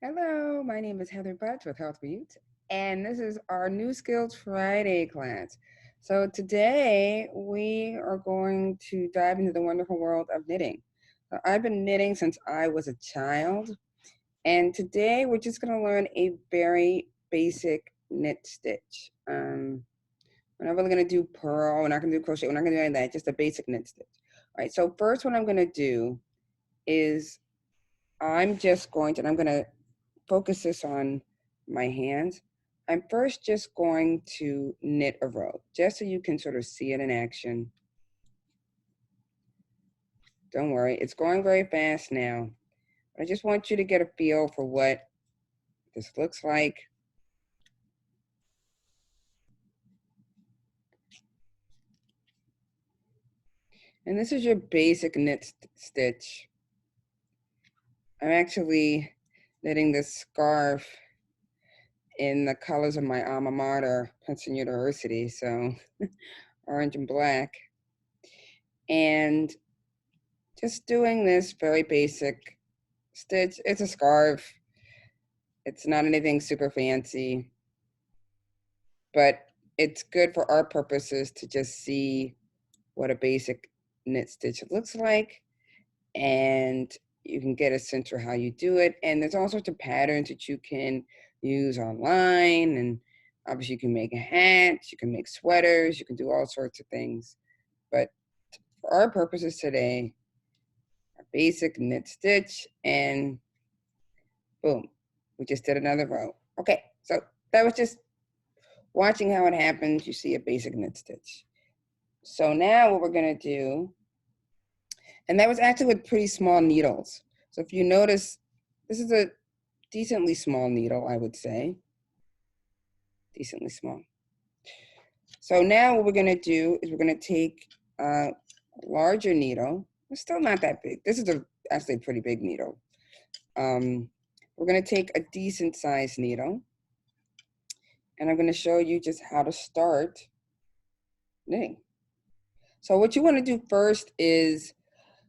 Hello, my name is Heather Butch with Health for Youth, and this is our New Skills Friday class. So today we are going to dive into the wonderful world of knitting. So I've been knitting since I was a child, and today we're just going to learn a very basic knit stitch. We're not really going to do purl, we're not going to do crochet, we're not going to do any of that, just a basic knit stitch. All right, so first what I'm going to do is I'm going to focus this on my hands. I'm first just going to knit a row, just so you can sort of see it in action. Don't worry, it's going very fast now. I just want you to get a feel for what this looks like. And this is your basic knit stitch. I'm actually knitting this scarf in the colors of my alma mater, Princeton University, so orange and black. And just doing this very basic stitch. It's a scarf. It's not anything super fancy, but it's good for our purposes to just see what a basic knit stitch looks like, and you can get a sense for how you do it. And there's all sorts of patterns that you can use online, and obviously you can make hats, you can make sweaters, you can do all sorts of things. But for our purposes today, a basic knit stitch, and boom, we just did another row. Okay, so that was just watching how it happens. You see a basic knit stitch. So now what we're gonna do, and that was actually with pretty small needles. So if you notice, this is a decently small needle, I would say. Decently small. So now what we're gonna do is we're gonna take a larger needle. It's still not that big. This is actually a pretty big needle. We're gonna take a decent sized needle, and I'm gonna show you just how to start knitting. So what you wanna do first is,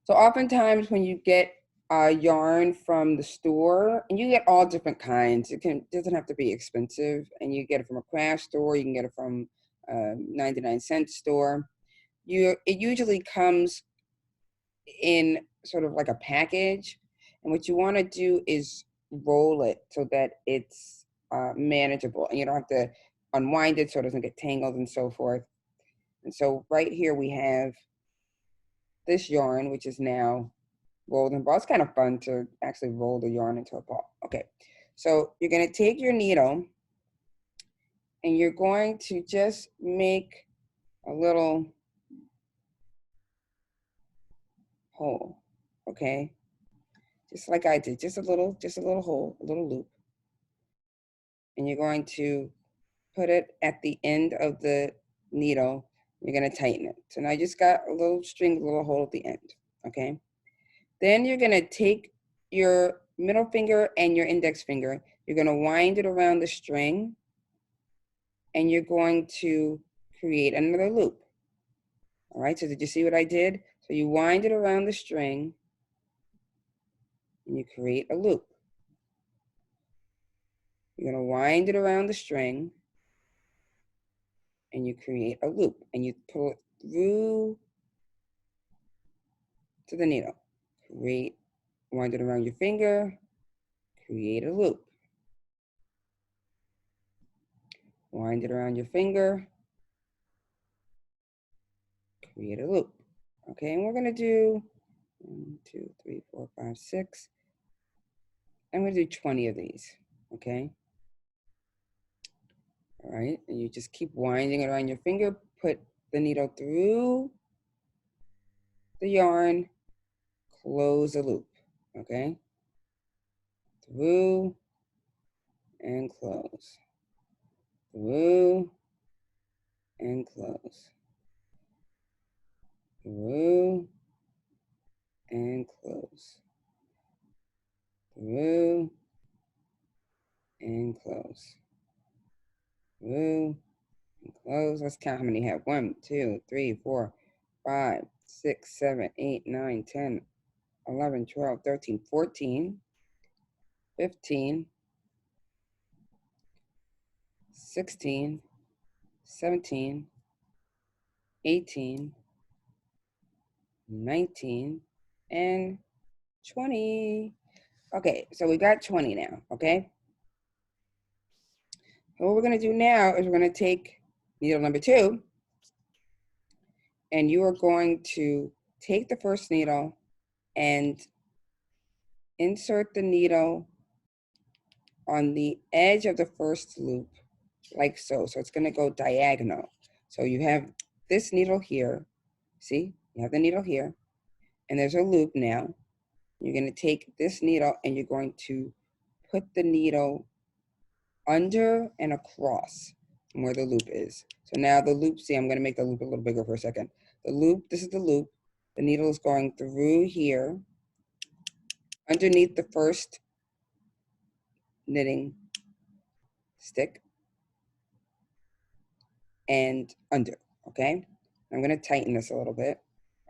so oftentimes when you get yarn from the store, and you get all different kinds, doesn't have to be expensive, and you get it from a craft store, you can get it from a 99-cent store. It usually comes in sort of like a package, and what you want to do is roll it so that it's manageable, and you don't have to unwind it so it doesn't get tangled and so forth. And so right here we have this yarn, which is now rolled in ball. It's kind of fun to actually roll the yarn into a ball. Okay, so you're gonna take your needle and you're going to just make a little hole, okay? Just like I did, just a little hole, a little loop. And you're going to put it at the end of the needle. You're gonna tighten it. So now I just got a little string, a little hole at the end, okay? Then you're gonna take your middle finger and your index finger, you're gonna wind it around the string, and you're going to create another loop. All right, so did you see what I did? So you wind it around the string, and you create a loop. You're gonna wind it around the string, and you create a loop, and you pull it through to the needle. Wind it around your finger, create a loop. Wind it around your finger, create a loop. Okay, and we're gonna do 1, 2, 3, 4, 5, 6. I'm gonna do 20 of these, okay? All right, and you just keep winding it around your finger, put the needle through the yarn, close the loop, okay? Through and close, through and close, through and close, through and close, through and close. Let's count how many you have. 1, 2, 3, 4, 5, 6, 7, 8, 9, 10, 11, 12, 13, 14. 15, 16, 17, 18, 19, and 20. Okay, so we got 20 now, okay? So what we're gonna do now is we're gonna take needle number 2, and you are going to take the first needle and insert the needle on the edge of the first loop, like so. So it's gonna go diagonal. So you have this needle here, see? You have the needle here, and there's a loop now. You're gonna take this needle and you're going to put the needle under and across from where the loop is. So now the loop, see, I'm gonna make the loop a little bigger for a second. The loop, this is the loop. The needle is going through here, underneath the first knitting stick, and under, okay? I'm gonna tighten this a little bit,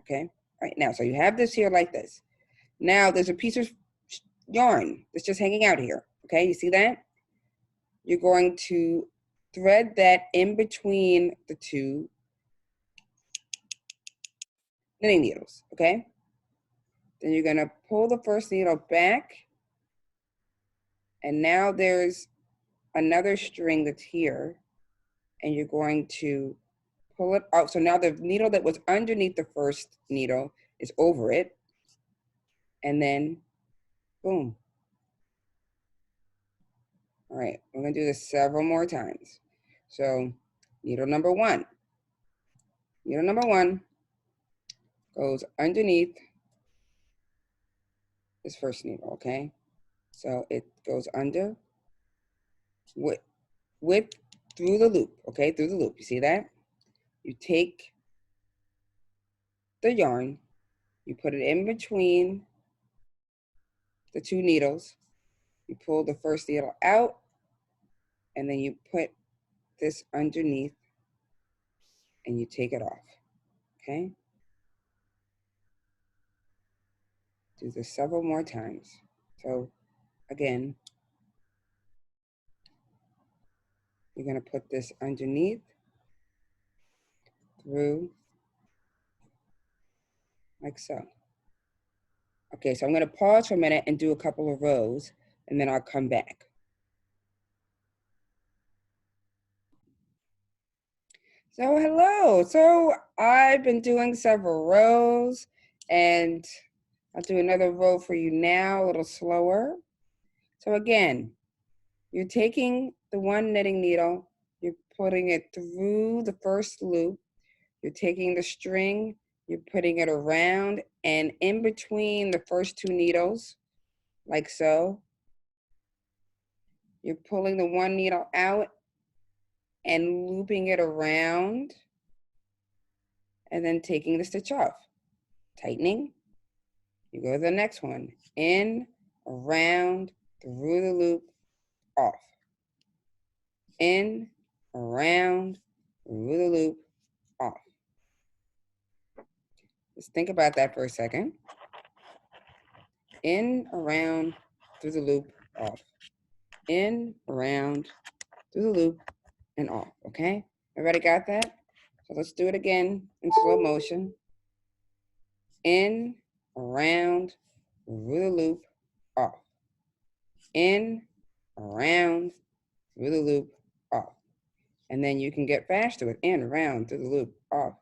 okay? All right, now, so you have this here like this. Now there's a piece of yarn that's just hanging out here, okay? You see that? You're going to thread that in between the two knitting needles, okay? Then you're gonna pull the first needle back, and now there's another string that's here, and you're going to pull it out. So now the needle that was underneath the first needle is over it, and then boom. All right, we're gonna do this several more times. So needle number 1. Needle number 1 goes underneath this first needle, okay? So it goes under with through the loop, okay? Through the loop, you see that? You take the yarn, you put it in between the two needles, you pull the first needle out, and then you put this underneath and you take it off, okay? Do this several more times. So again, you're gonna put this underneath, through, like so. Okay, so I'm gonna pause for a minute and do a couple of rows, and then I'll come back. So hello, so I've been doing several rows, and I'll do another row for you now, a little slower. So again, you're taking the one knitting needle, you're putting it through the first loop, you're taking the string, you're putting it around and in between the first two needles, like so. You're pulling the one needle out and looping it around, and then taking the stitch off. Tightening, you go to the next one. In, around, through the loop, off. In, around, through the loop, off. Just think about that for a second. In, around, through the loop, off. In, around, through the loop, and off, okay? Everybody got that? So let's do it again in slow motion. In, around, through the loop, off. In, around, through the loop, off. And then you can get faster with in, around, through the loop, off.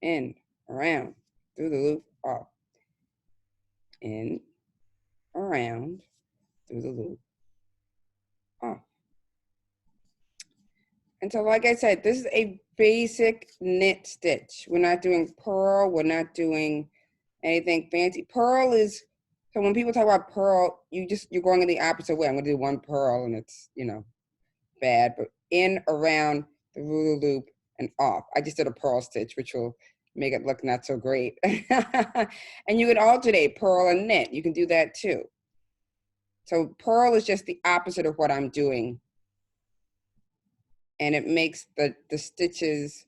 In, around, through the loop, off. In, around, through the loop, off. And so like I said, this is a basic knit stitch. We're not doing purl, we're not doing anything fancy. Purl is, so when people talk about purl, you're going in the opposite way. I'm gonna do one purl and it's, bad, but in, around, through the loop, and off. I just did a purl stitch, which will make it look not so great. And you can alternate purl and knit. You can do that too. So purl is just the opposite of what I'm doing. And it makes the stitches,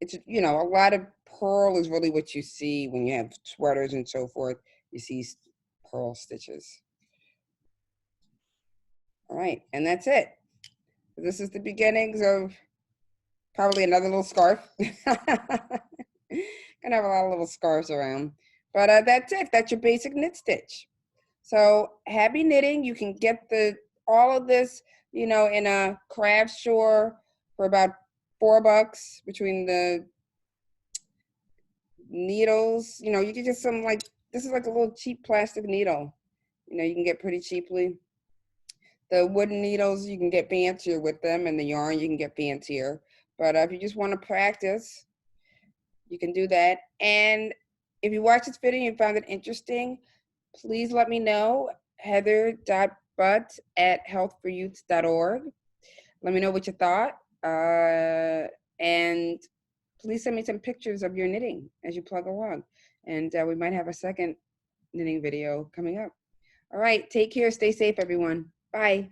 it's, a lot of purl is really what you see when you have sweaters and so forth. You see purl stitches. All right, and that's it. This is the beginnings of probably another little scarf. Gonna have a lot of little scarves around. But that's it. That's your basic knit stitch. So happy knitting. You can get all of this, you know, in a craft store for about $4 between the needles. You know, you can get some this is like a little cheap plastic needle. You know, you can get pretty cheaply. The wooden needles, you can get fancier with them, and the yarn, you can get fancier. But if you just want to practice, you can do that. And if you watch this video and you found it interesting, please let me know. heather.butt@healthforyouth.org. Let me know what you thought. And please send me some pictures of your knitting as you plug along. And we might have a second knitting video coming up. All right, take care. Stay safe, everyone. Bye.